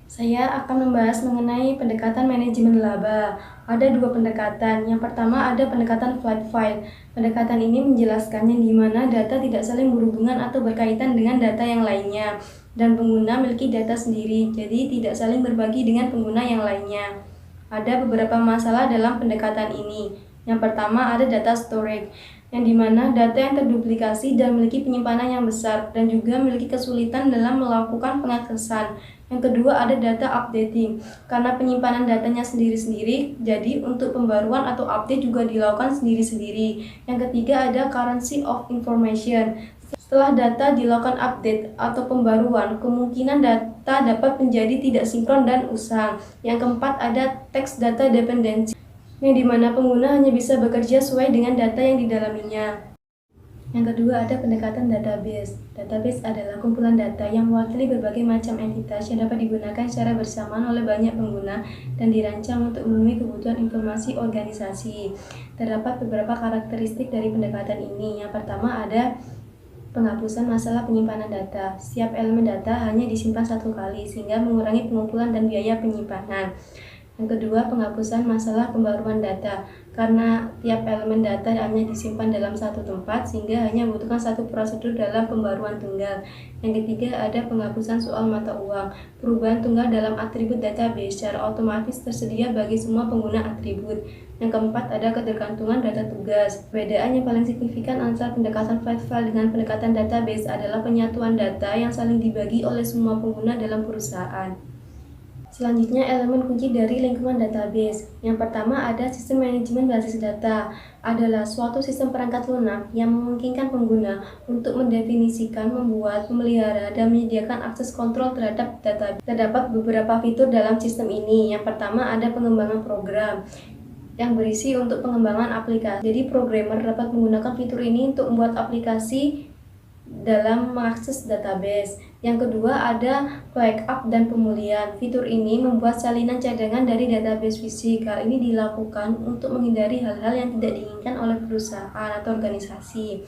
Saya akan membahas mengenai pendekatan manajemen laba. Ada dua pendekatan. Yang pertama ada pendekatan flat file. Pendekatan ini menjelaskannya di mana data tidak saling berhubungan atau berkaitan dengan data yang lainnya. Dan pengguna memiliki data sendiri, jadi tidak saling berbagi dengan pengguna yang lainnya. Ada beberapa masalah dalam pendekatan ini. Yang pertama ada data storage, yang dimana data yang terduplikasi dan memiliki penyimpanan yang besar dan juga memiliki kesulitan dalam melakukan pengaksesan. Yang kedua ada data updating, karena penyimpanan datanya sendiri-sendiri, jadi untuk pembaruan atau update juga dilakukan sendiri-sendiri. Yang ketiga ada currency of information. Setelah data dilakukan update atau pembaruan, kemungkinan data dapat menjadi tidak sinkron dan usang. Yang keempat ada text data dependency, yang dimana pengguna hanya bisa bekerja sesuai dengan data yang didalaminya. Yang kedua ada pendekatan database. Database adalah kumpulan data yang mewakili berbagai macam entitas yang dapat digunakan secara bersamaan oleh banyak pengguna dan dirancang untuk memenuhi kebutuhan informasi organisasi. Terdapat beberapa karakteristik dari pendekatan ini. Yang pertama ada penghapusan masalah penyimpanan data. Setiap elemen data hanya disimpan satu kali sehingga mengurangi pengumpulan dan biaya penyimpanan. Yang kedua, penghapusan masalah pembaruan data. Karena tiap elemen data hanya disimpan dalam satu tempat, sehingga hanya membutuhkan satu prosedur dalam pembaruan tunggal. Yang ketiga, ada penghapusan soal mata uang. Perubahan tunggal dalam atribut database secara otomatis tersedia bagi semua pengguna atribut. Yang keempat, ada ketergantungan data tugas. Perbedaan yang paling signifikan antara pendekatan flat file dengan pendekatan database adalah penyatuan data yang saling dibagi oleh semua pengguna dalam perusahaan. Selanjutnya, elemen kunci dari lingkungan database. Yang pertama ada sistem manajemen basis data. Adalah suatu sistem perangkat lunak yang memungkinkan pengguna untuk mendefinisikan, membuat, memelihara, dan menyediakan akses kontrol terhadap database. Terdapat beberapa fitur dalam sistem ini. Yang pertama ada pengembangan program yang berisi untuk pengembangan aplikasi. Jadi programmer dapat menggunakan fitur ini untuk membuat aplikasi dalam mengakses database. Yang kedua ada backup dan pemulihan. Fitur ini membuat salinan cadangan dari database fisik. Hal ini dilakukan untuk menghindari hal-hal yang tidak diinginkan oleh perusahaan atau organisasi.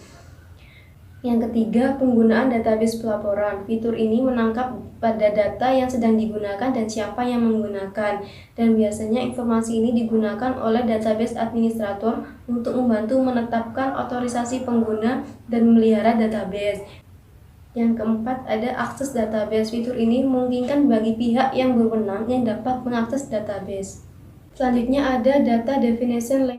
Yang ketiga, penggunaan database pelaporan. Fitur ini menangkap pada data yang sedang digunakan dan siapa yang menggunakan. Dan biasanya informasi ini digunakan oleh database administrator untuk membantu menetapkan otorisasi pengguna dan memelihara database. Yang keempat, ada akses database. Fitur ini memungkinkan bagi pihak yang berwenang yang dapat mengakses database. Selanjutnya ada data definition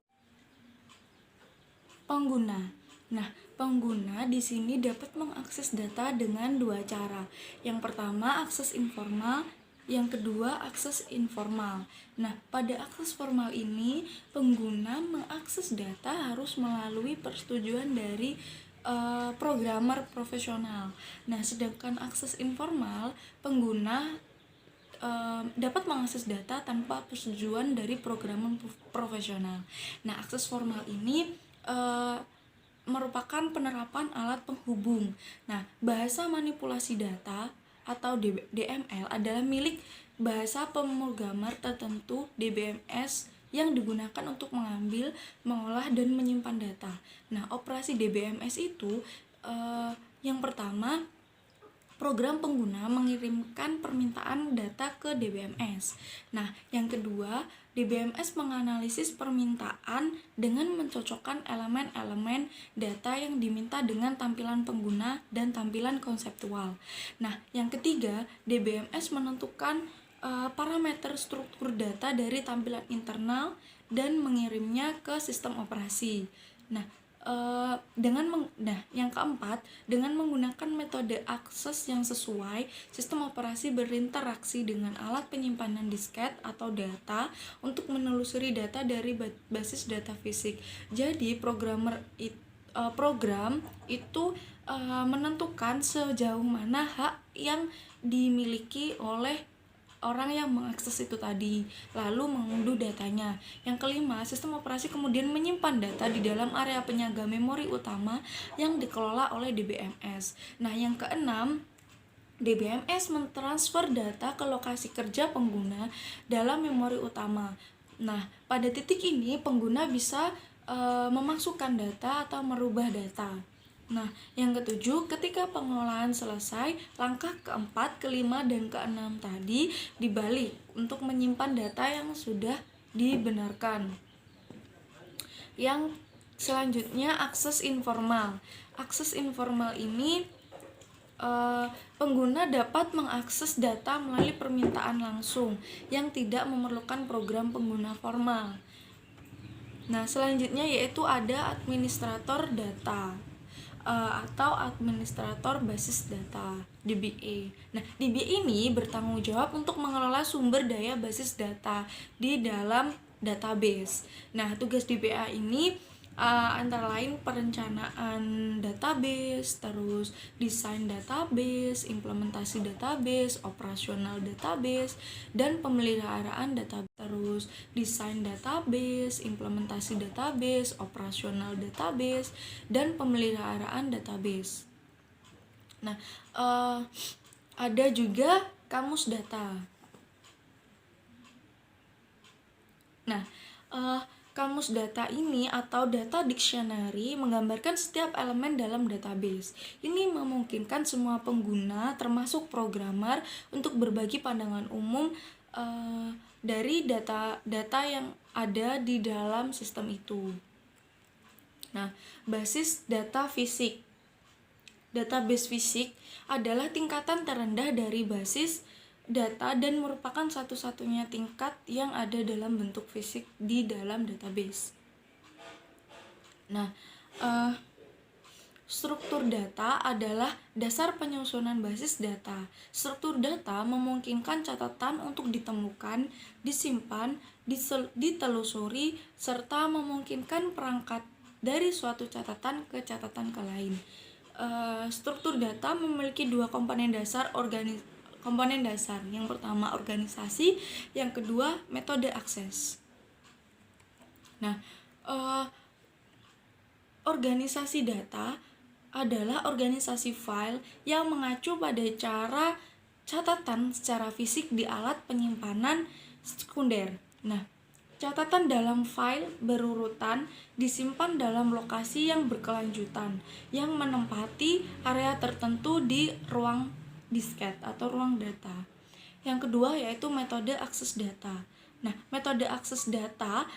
Pengguna. Nah, pengguna di sini dapat mengakses data dengan dua cara. Yang pertama, akses informal, yang kedua, akses informal. Nah, pada akses formal ini, pengguna mengakses data harus melalui persetujuan dari programmer profesional. Nah, sedangkan akses informal, pengguna dapat mengakses data tanpa persetujuan dari programmer profesional. Nah, akses formal ini merupakan penerapan alat penghubung. Nah, bahasa manipulasi data atau DML adalah milik bahasa pemrogramer tertentu DBMS yang digunakan untuk mengambil, mengolah, dan menyimpan data. Nah, operasi DBMS itu yang pertama, program pengguna mengirimkan permintaan data ke DBMS. Nah, yang kedua, DBMS menganalisis permintaan dengan mencocokkan elemen-elemen data yang diminta dengan tampilan pengguna dan tampilan konseptual. Nah, yang ketiga, DBMS menentukan parameter struktur data dari tampilan internal dan mengirimnya ke sistem operasi. Nah, yang keempat, dengan menggunakan metode akses yang sesuai, sistem operasi berinteraksi dengan alat penyimpanan disket atau data untuk menelusuri data dari basis data fisik. Jadi program itu menentukan sejauh mana hak yang dimiliki oleh orang yang mengakses itu tadi, lalu mengunduh datanya. Yang kelima, sistem operasi kemudian menyimpan data di dalam area penyaga memori utama yang dikelola oleh DBMS. Nah, yang keenam, DBMS mentransfer data ke lokasi kerja pengguna dalam memori utama. Nah, pada titik ini pengguna bisa memasukkan data atau merubah data. Nah, yang ketujuh, ketika pengelolaan selesai, langkah keempat, kelima, dan keenam tadi dibalik untuk menyimpan data yang sudah dibenarkan. Yang selanjutnya, akses informal. Akses informal ini pengguna dapat mengakses data melalui permintaan langsung yang tidak memerlukan program pengguna formal. Nah, selanjutnya yaitu ada administrator data atau administrator basis data, DBA. Nah, DBA ini bertanggung jawab untuk mengelola sumber daya basis data di dalam database. Nah, tugas DBA ini antara lain perencanaan database, terus desain database, implementasi database, operasional database, dan pemeliharaan database. Terus desain database, implementasi database, operasional database, dan pemeliharaan database. Nah, ada juga kamus data. Nah, kamus data ini atau data dictionary menggambarkan setiap elemen dalam database. Ini memungkinkan semua pengguna, termasuk programmer, untuk berbagi pandangan umum dari data yang ada di dalam sistem itu. Nah, basis data fisik. Database fisik adalah tingkatan terendah dari basis data dan merupakan satu-satunya tingkat yang ada dalam bentuk fisik di dalam database. Nah, struktur data adalah dasar penyusunan basis data. Struktur data memungkinkan catatan untuk ditemukan, disimpan, ditelusuri, serta memungkinkan perangkat dari suatu catatan ke catatan ke lain. Struktur data memiliki dua komponen dasar Yang pertama organisasi, yang kedua metode akses. Nah, organisasi data adalah organisasi file yang mengacu pada cara catatan secara fisik di alat penyimpanan sekunder. Nah, catatan dalam file berurutan disimpan dalam lokasi yang berkelanjutan yang menempati area tertentu di ruang disket atau ruang data. Yang kedua yaitu metode akses data. Nah, metode akses data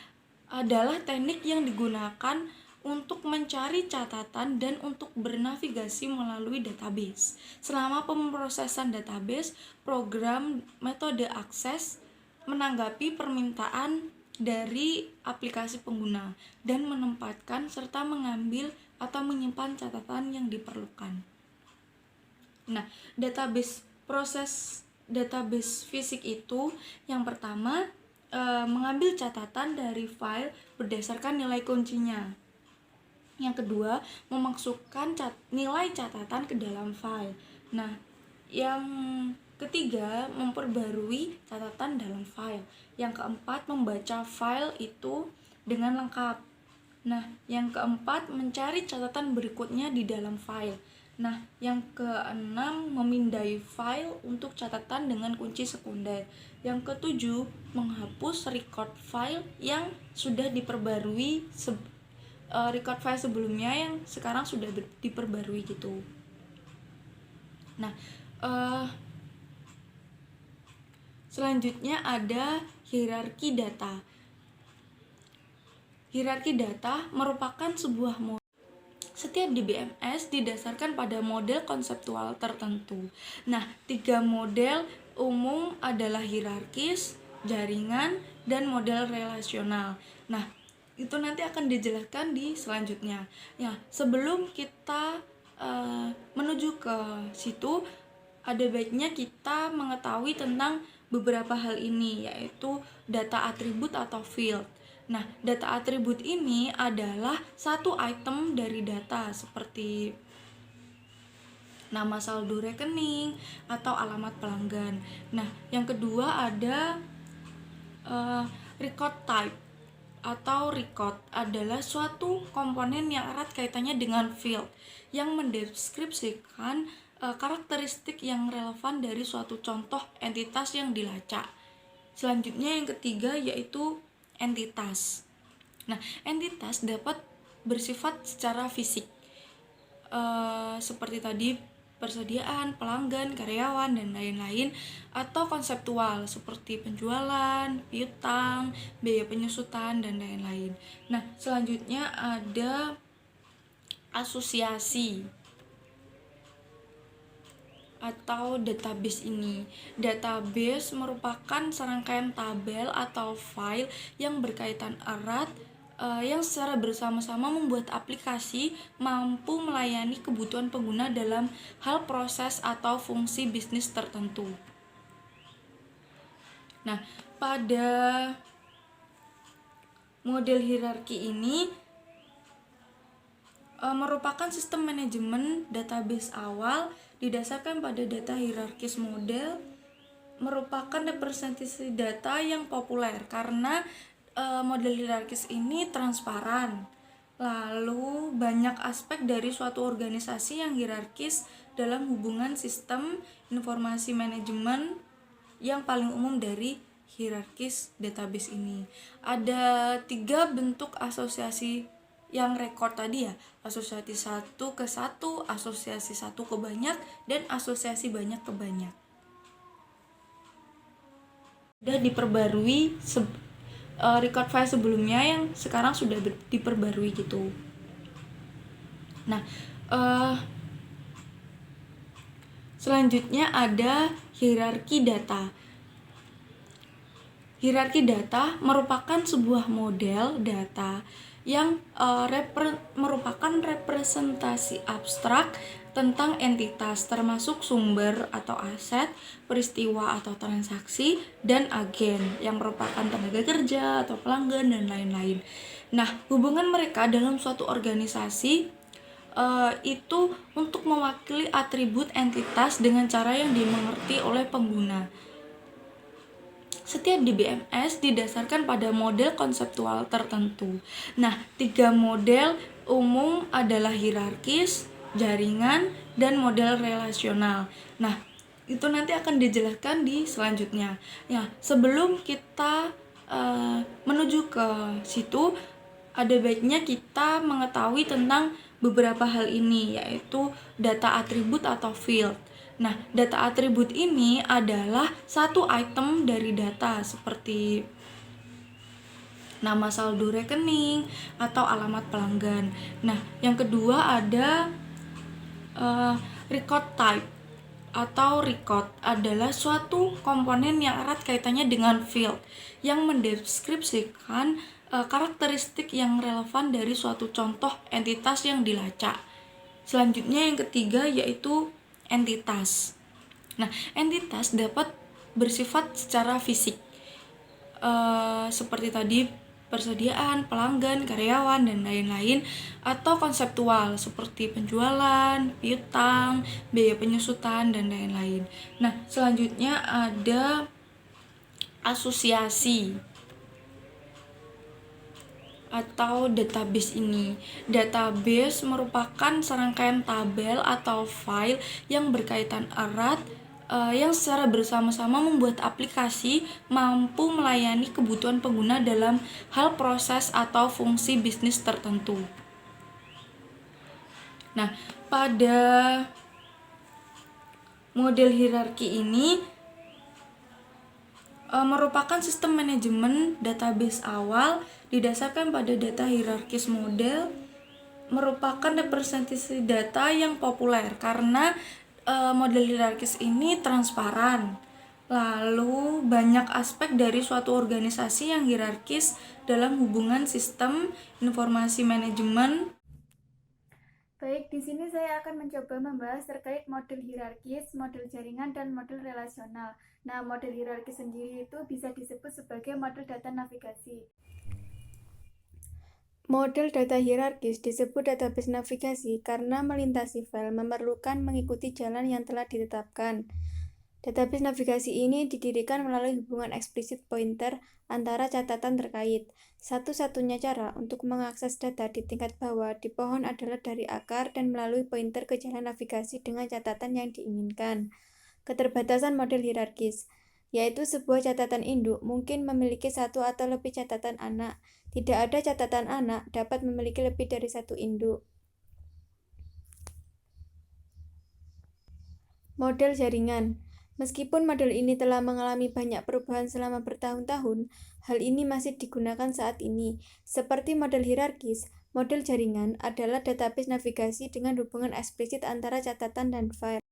adalah teknik yang digunakan untuk mencari catatan dan untuk bernavigasi melalui database. Selama pemrosesan database, program metode akses menanggapi permintaan dari aplikasi pengguna dan menempatkan serta mengambil atau menyimpan catatan yang diperlukan. Nah, proses database fisik itu yang pertama mengambil catatan dari file berdasarkan nilai kuncinya. Yang kedua, memasukkan nilai catatan ke dalam file. Nah, yang ketiga, memperbarui catatan dalam file. Yang keempat, membaca file itu dengan lengkap. Nah, yang keempat, mencari catatan berikutnya di dalam file. Nah, yang keenam, memindai file untuk catatan dengan kunci sekunder. Yang ketujuh, menghapus record file yang sudah diperbarui record file sebelumnya yang sekarang sudah diperbarui gitu. Nah, selanjutnya ada hierarki data. Hierarki data merupakan sebuah model. Setiap DBMS didasarkan pada model konseptual tertentu. Nah, 3 model umum adalah hierarkis, jaringan, dan model relasional. Nah, itu nanti akan dijelaskan di selanjutnya. Ya, sebelum kita menuju ke situ, ada baiknya kita mengetahui tentang beberapa hal ini, yaitu data atribut atau field. Nah, data atribut ini adalah satu item dari data seperti nama saldo rekening atau alamat pelanggan. Nah, yang kedua ada record type atau record adalah suatu komponen yang erat kaitannya dengan field yang mendeskripsikan karakteristik yang relevan dari suatu contoh entitas yang dilacak. Selanjutnya yang ketiga yaitu entitas. Nah, entitas dapat bersifat secara fisik. seperti tadi persediaan, pelanggan, karyawan, dan lain-lain, atau konseptual seperti penjualan, piutang, biaya penyusutan, dan lain-lain. Nah, selanjutnya ada asosiasi atau database ini. Database merupakan serangkaian tabel atau file yang berkaitan erat yang secara bersama-sama membuat aplikasi mampu melayani kebutuhan pengguna dalam hal proses atau fungsi bisnis tertentu. Nah, pada model hierarki ini merupakan sistem manajemen database awal didasarkan pada data hierarkis. Model merupakan representasi data yang populer karena model hierarkis ini transparan. Lalu banyak aspek dari suatu organisasi yang hierarkis dalam hubungan sistem informasi manajemen yang paling umum dari hierarkis database ini. Ada 3 bentuk asosiasi yang rekor tadi ya, asosiasi 1 ke 1, asosiasi 1 ke banyak, dan asosiasi banyak ke banyak. Sudah diperbarui record file sebelumnya yang sekarang sudah diperbarui gitu. Nah, selanjutnya ada hierarki data. Hierarki data merupakan sebuah model data yang merupakan representasi abstrak tentang entitas termasuk sumber atau aset, peristiwa atau transaksi, dan agen yang merupakan tenaga kerja atau pelanggan dan lain-lain. Nah, hubungan mereka dalam suatu organisasi itu untuk mewakili atribut entitas dengan cara yang dimengerti oleh pengguna. Setiap DBMS didasarkan pada model konseptual tertentu. Nah, 3 model umum adalah hierarkis, jaringan, dan model relasional. Nah, itu nanti akan dijelaskan di selanjutnya. Ya, sebelum kita menuju ke situ, ada baiknya kita mengetahui tentang beberapa hal ini, yaitu data atribut atau field. Nah, data atribut ini adalah satu item dari data seperti nama saldo rekening atau alamat pelanggan. Nah, yang kedua ada record type atau record adalah suatu komponen yang erat kaitannya dengan field yang mendeskripsikan karakteristik yang relevan dari suatu contoh entitas yang dilacak. Selanjutnya yang ketiga yaitu entitas. Nah, entitas dapat bersifat secara fisik seperti tadi persediaan, pelanggan, karyawan, dan lain-lain, atau konseptual seperti penjualan, piutang, biaya penyusutan, dan lain-lain. Nah, selanjutnya ada asosiasi atau database ini. Database merupakan serangkaian tabel atau file yang berkaitan erat yang secara bersama-sama membuat aplikasi mampu melayani kebutuhan pengguna dalam hal proses atau fungsi bisnis tertentu. Nah, pada model hierarki ini merupakan sistem manajemen database awal didasarkan pada data hierarkis. Model merupakan representasi data yang populer karena model hierarkis ini transparan. Lalu banyak aspek dari suatu organisasi yang hierarkis dalam hubungan sistem informasi manajemen. Baik, di sini saya akan mencoba membahas terkait model hierarkis, model jaringan, dan model relasional. Nah, model hierarkis sendiri itu bisa disebut sebagai model data navigasi. Model data hierarkis disebut database navigasi karena melintasi file memerlukan mengikuti jalan yang telah ditetapkan. Database navigasi ini didirikan melalui hubungan eksplisit pointer antara catatan terkait. Satu-satunya cara untuk mengakses data di tingkat bawah di pohon adalah dari akar dan melalui pointer ke jalan navigasi dengan catatan yang diinginkan. Keterbatasan model hierarkis, yaitu sebuah catatan induk mungkin memiliki satu atau lebih catatan anak. Tidak ada catatan anak dapat memiliki lebih dari satu induk. Model jaringan. Meskipun model ini telah mengalami banyak perubahan selama bertahun-tahun, hal ini masih digunakan saat ini. Seperti model hierarkis, model jaringan adalah database navigasi dengan hubungan eksplisit antara catatan dan file.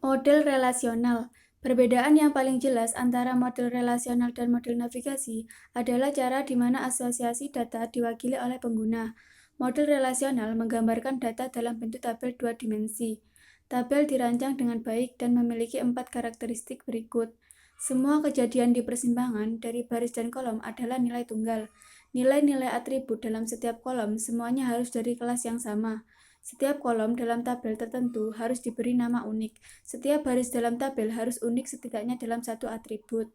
Model relasional. Perbedaan yang paling jelas antara model relasional dan model navigasi adalah cara di mana asosiasi data diwakili oleh pengguna. Model relasional menggambarkan data dalam bentuk tabel 2 dimensi. Tabel dirancang dengan baik dan memiliki 4 karakteristik berikut. Semua kejadian di persimpangan dari baris dan kolom adalah nilai tunggal. Nilai-nilai atribut dalam setiap kolom semuanya harus dari kelas yang sama. Setiap kolom dalam tabel tertentu harus diberi nama unik. Setiap baris dalam tabel harus unik setidaknya dalam satu atribut.